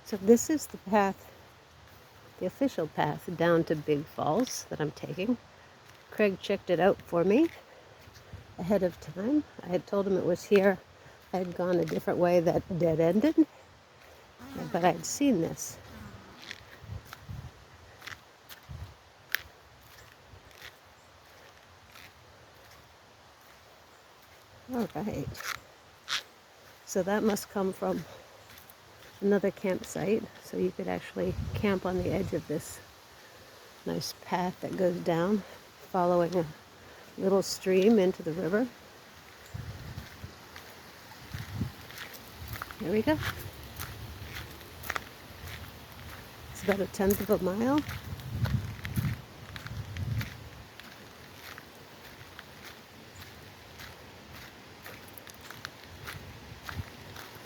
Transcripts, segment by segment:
So this is the path, the official path down to Big Falls that I'm taking. Craig checked it out for me ahead of time. I had told him it was here. I had gone a different way that dead-ended, but I'd seen this. All right. So that must come from another campsite, so you could actually camp on the edge of this nice path that goes down, following a little stream into the river. There we go. It's about 1/10 of a mile.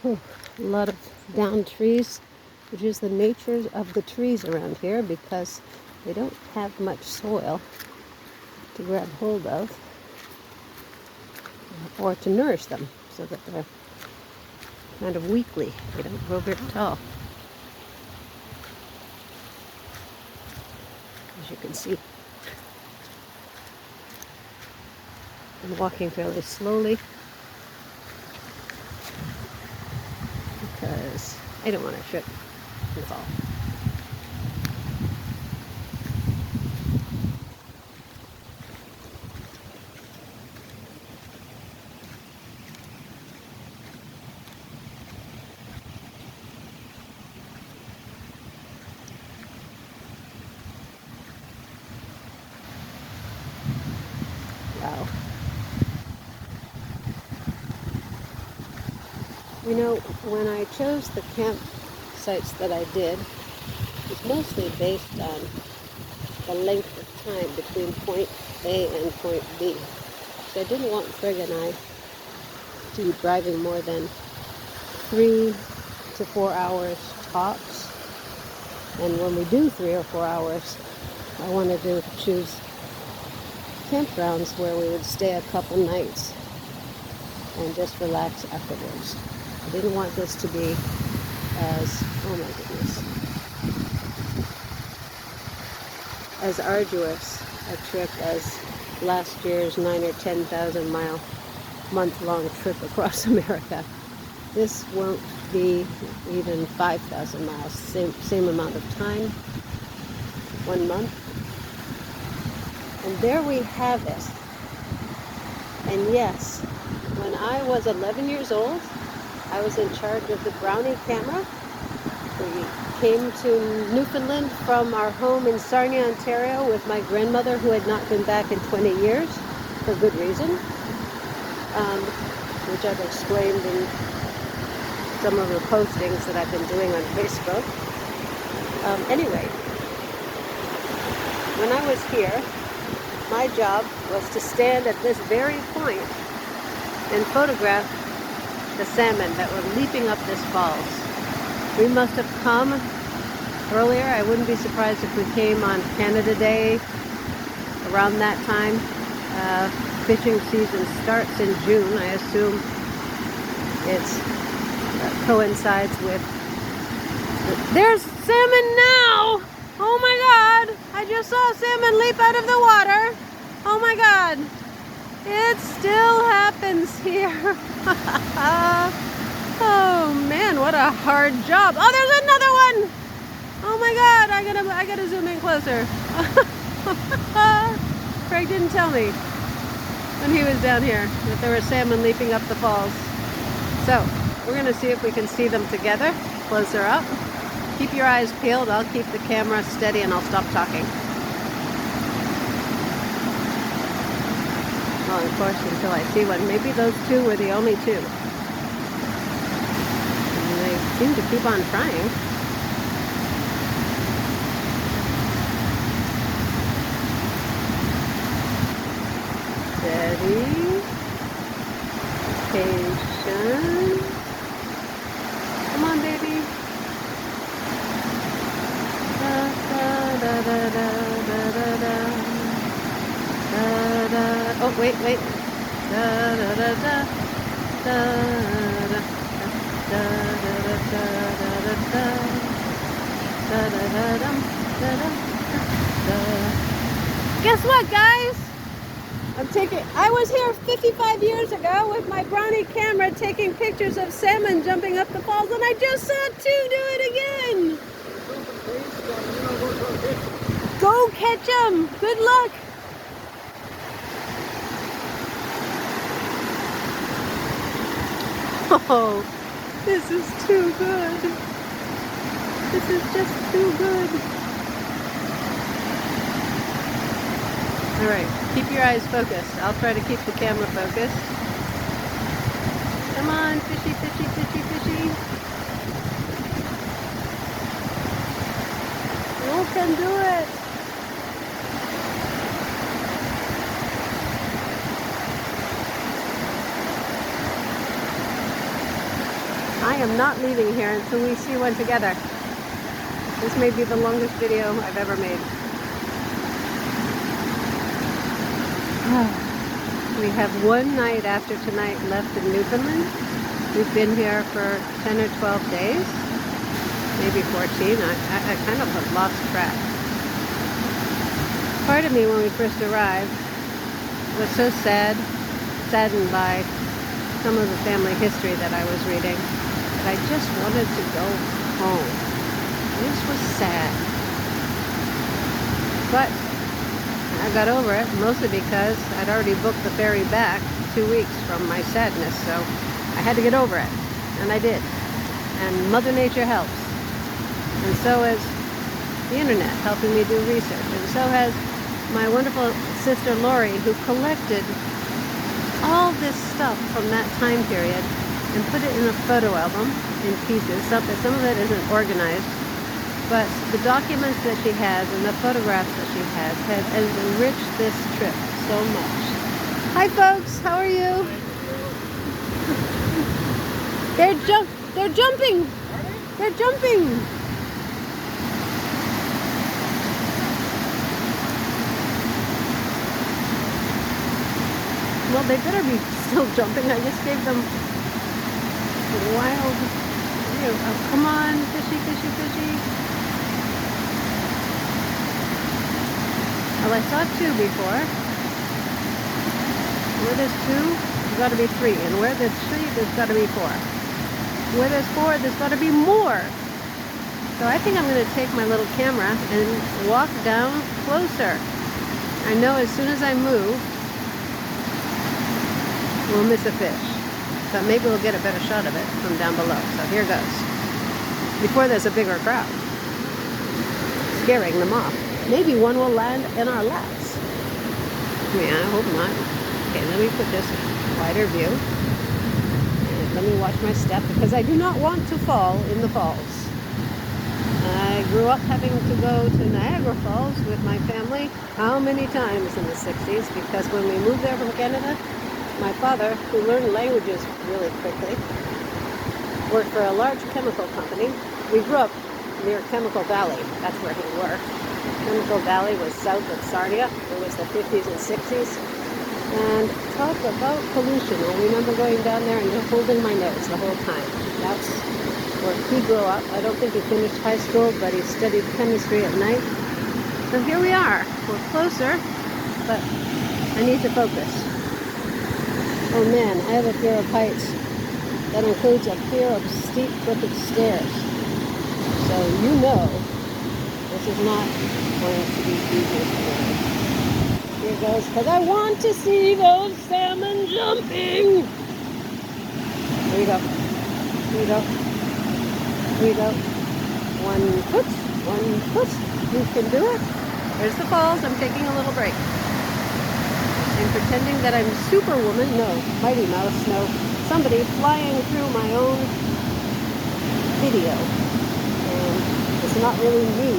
Oh, a lot of down trees, which is the nature of the trees around here because they don't have much soil to grab hold of or to nourish them, so that they're kind of weakly. They don't grow very tall. As you can see, I'm walking fairly slowly because I don't want to trip and fall. Wow. You know, when I chose the campsites that I did, it's mostly based on the length of time between point A and point B. So I didn't want Craig and I to be driving more than 3 to 4 hours tops. And when we do 3 or 4 hours, I wanted to choose campgrounds where we would stay a couple nights and just relax afterwards. I didn't want this to be as, oh my goodness, as arduous a trip as last year's 9 or 10,000 mile month-long trip across America. This won't be even 5,000 miles, same amount of time, 1 month. And there we have it. And yes, when I was 11 years old, I was in charge of the Brownie camera. We came to Newfoundland from our home in Sarnia, Ontario with my grandmother, who had not been back in 20 years for good reason, which I've explained in some of the postings that I've been doing on Facebook. Anyway, when I was here, my job was to stand at this very point and photograph the salmon that were leaping up this falls. We must have come earlier. I wouldn't be surprised if we came on Canada Day around that time. Fishing season starts in June. I assume it coincides with... There's salmon now! Oh my God! I just saw salmon leap out of the water. Oh my God! It still happens here. Oh man, what a hard job. Oh, there's another one. Oh my God, I gotta zoom in closer. Craig didn't tell me when he was down here that there were salmon leaping up the falls. So we're gonna see if we can see them together, closer up. Keep your eyes peeled. I'll keep the camera steady and I'll stop talking. Well, of course, until I see one. Maybe those two were the only two. And they seem to keep on trying. Steady. Patient. Come on, baby. Da, da, da, da, da, da, da. Da, da. Oh, wait. Da, da, da, da. Da, da, da, da, da, da, da, da, da. Da-da-da-dum, da-dum, da-da. Guess what, guys? I was here 55 years ago with my brownie camera taking pictures of salmon jumping up the falls, and I just saw two do it again. Go catch them. Good luck. Oh, this is too good. This is just too good. All right, keep your eyes focused. I'll try to keep the camera focused. Come on, fishy, fishy, fishy, fishy. You can do it. I am not leaving here until we see one together. This may be the longest video I've ever made. We have one night after tonight left in Newfoundland. We've been here for 10 or 12 days, maybe 14. I kind of have lost track. Part of me, when we first arrived, was so saddened by some of the family history that I was reading, that I just wanted to go home. This was sad. But I got over it, mostly because I'd already booked the ferry back 2 weeks from my sadness, so I had to get over it, and I did. And Mother Nature helps. And so has the internet helping me do research, and so has my wonderful sister Lori, who collected all this stuff from that time period and put it in a photo album in pieces. Some of it isn't organized, but the documents that she has and the photographs that she has enriched this trip so much. Hi folks, how are you? They're jumping! They're jumping! Well, they better be still jumping. I just gave them wild view. Oh, come on, fishy, fishy, fishy. Well, I saw two before. Where there's two, there's got to be three. And where there's three, there's got to be four. Where there's four, there's got to be more. So I think I'm going to take my little camera and walk down closer. I know as soon as I move, we'll miss a fish. But maybe we'll get a better shot of it from down below. So here goes. Before there's a bigger crowd. Scaring them off. Maybe one will land in our laps. Yeah, I hope not. Okay, let me put this wider view. And let me watch my step because I do not want to fall in the falls. I grew up having to go to Niagara Falls with my family how many times in the 60s, because when we moved there from Canada, my father, who learned languages really quickly, worked for a large chemical company. We grew up near Chemical Valley. That's where he worked. Chemical Valley was south of Sarnia. It was the 50s and 60s. And talk about pollution. I remember going down there and just holding my nose the whole time. That's where he grew up. I don't think he finished high school, but he studied chemistry at night. So here we are. We're closer, but I need to focus. Oh man, I have a fear of heights. That includes a fear of steep, crooked stairs. So you know this is not going to be easy for me. Here goes, because I want to see those salmon jumping. Here we go. Here we go. Here we go. 1 foot, 1 foot. You can do it. There's the falls. I'm taking a little break. I'm pretending that I'm Superwoman. No, Mighty Mouse. No, somebody flying through my own video. And it's not really me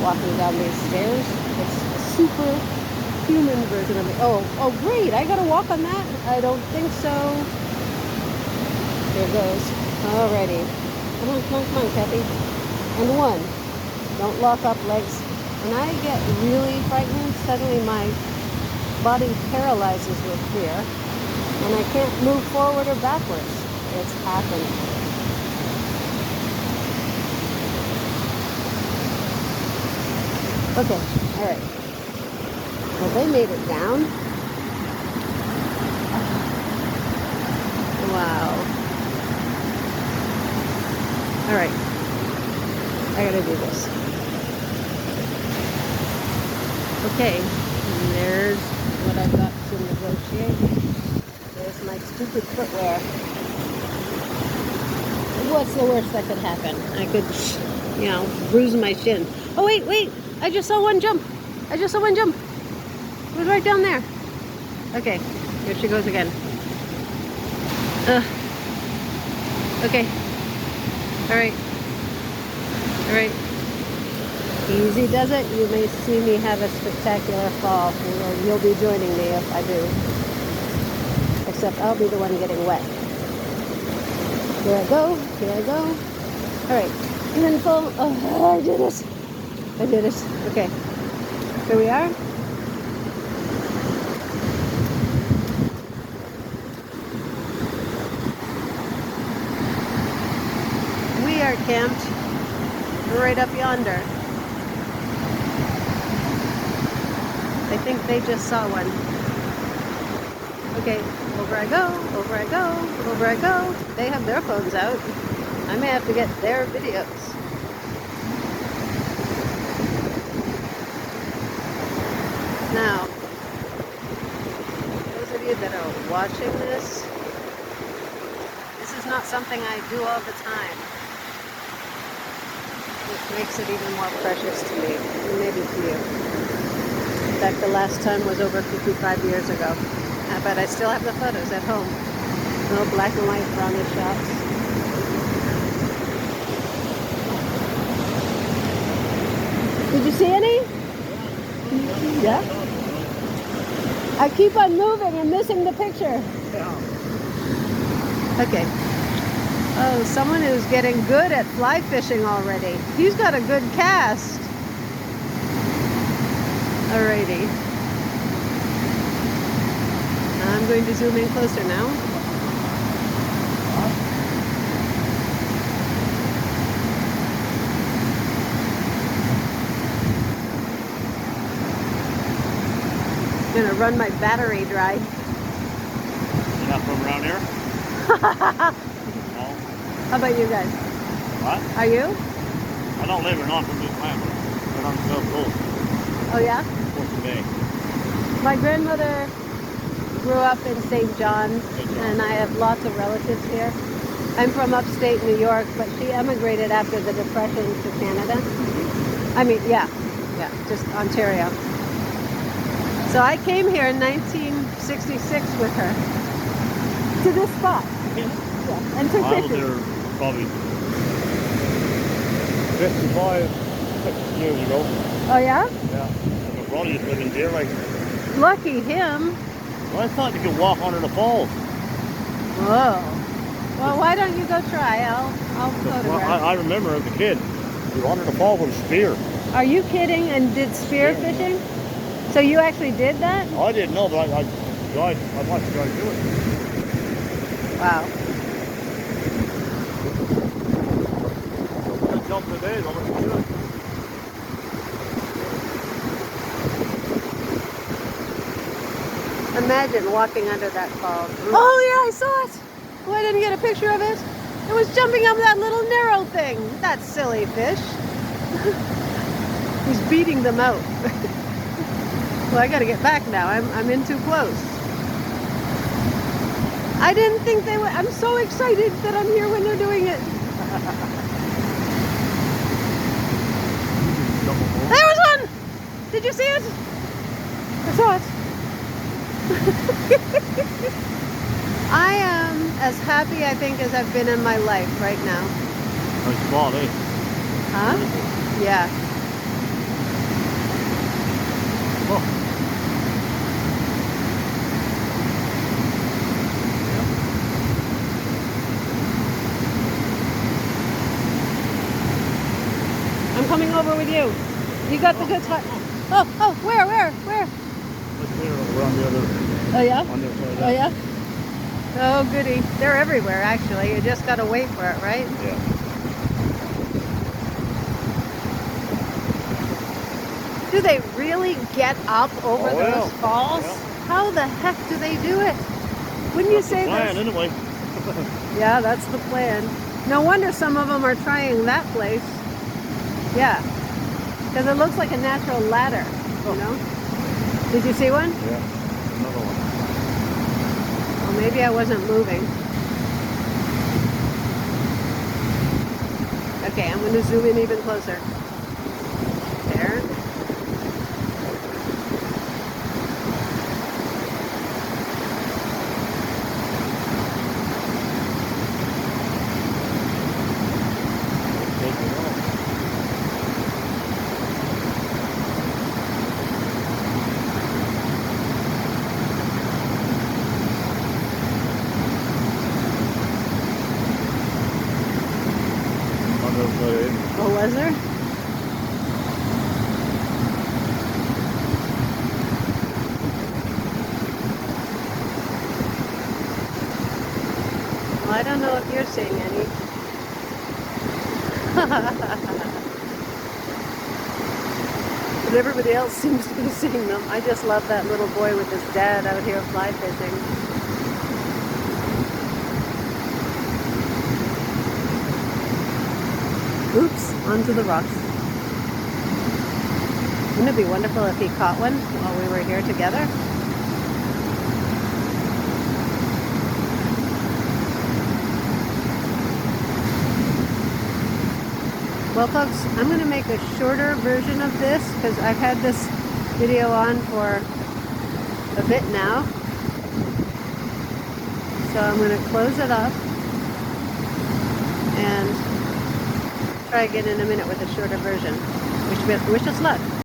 walking down these stairs. It's a superhuman version of me. Oh, great! I gotta walk on that? I don't think so. Here goes. Alrighty. Come on, come on, come on, Kathy. And 1. Don't lock up legs. When I get really frightened, suddenly my body paralyzes with fear, and I can't move forward or backwards. It's happened. Okay, all right. Well, they made it down. Wow. All right. I gotta do this. Okay, and there's what I've got to negotiate. There's my stupid footwear. What's the worst that could happen? I could, you know, bruise my shin. Oh, wait. I just saw one jump. It was right down there. Okay, here she goes again. Okay. All right. Easy does it. You may see me have a spectacular fall. You'll be joining me if I do. Except I'll be the one getting wet. Here I go. All right, even full. Oh, I did it. Okay, here we are. We are camped right up yonder. I think they just saw one. Okay, over I go. They have their phones out. I may have to get their videos. Now, those of you that are watching this is not something I do all the time. Which makes it even more precious to me, and maybe to you. In fact, the last time was over 55 years ago. But I still have the photos at home. No black and white brownish shots. Did you see any? Yeah? I keep on moving and missing the picture. Okay. Oh, someone who's getting good at fly fishing already. He's got a good cast. Alrighty. I'm going to zoom in closer now. I'm going to run my battery dry. You're not from around here? No. How about you guys? What? Are you? I don't live or not from this family, but I'm so close. Oh yeah? Close to Bay. My grandmother grew up in St. John's, and I have lots of relatives here. I'm from upstate New York, but she emigrated after the Depression to Canada. I mean, yeah, just Ontario. So I came here in 1966 with her to this spot. Yeah, and took I was pictures. there probably 55, 60 years ago. Oh yeah? Yeah. My brother used to live in there, like. Lucky him. Well, I thought you could walk under the falls. Whoa. Well, why don't you go try? I'll photograph. Well, I remember as a kid, you were under the fall with a spear. Are you kidding? And did spear fishing? So you actually did that? I didn't know, but I watched the guy do it. Wow. I jumped today, I'm going to do it. Imagine walking under that fall. Oh yeah, I saw it. Oh, I didn't get a picture of it. It was jumping up that little narrow thing. That silly fish. He's beating them out. Well, I gotta get back now. I'm in too close. I didn't think they would. I'm so excited that I'm here when they're doing it. There was one! Did you see it? I saw it. I am as happy, I think, as I've been in my life right now. Nice spot, eh? Huh? Yeah. Oh. I'm coming over with you. You got the good spot. Oh, where? We're on the other. Oh yeah? On the other side. Oh yeah? Oh goody. They're everywhere actually. You just gotta wait for it, right? Yeah. Do they really get up over Oh, those yeah. falls? Yeah. How the heck do they do it? Wouldn't you That's the say plan, this? anyway. Yeah, that's the plan. No wonder some of them are trying that place. Yeah, because it looks like a natural ladder, you know? Did you see one? Yeah, another one. Well, maybe I wasn't moving. Okay, I'm going to zoom in even closer. There. Oh, was there? Well, I don't know if you're seeing any. But everybody else seems to be seeing them. I just love that little boy with his dad out here fly fishing. Oops, onto the rocks. Wouldn't it be wonderful if he caught one while we were here together? Well, folks, I'm going to make a shorter version of this because I've had this video on for a bit now. So I'm going to close it up and try again in a minute with a shorter version. Wish us luck.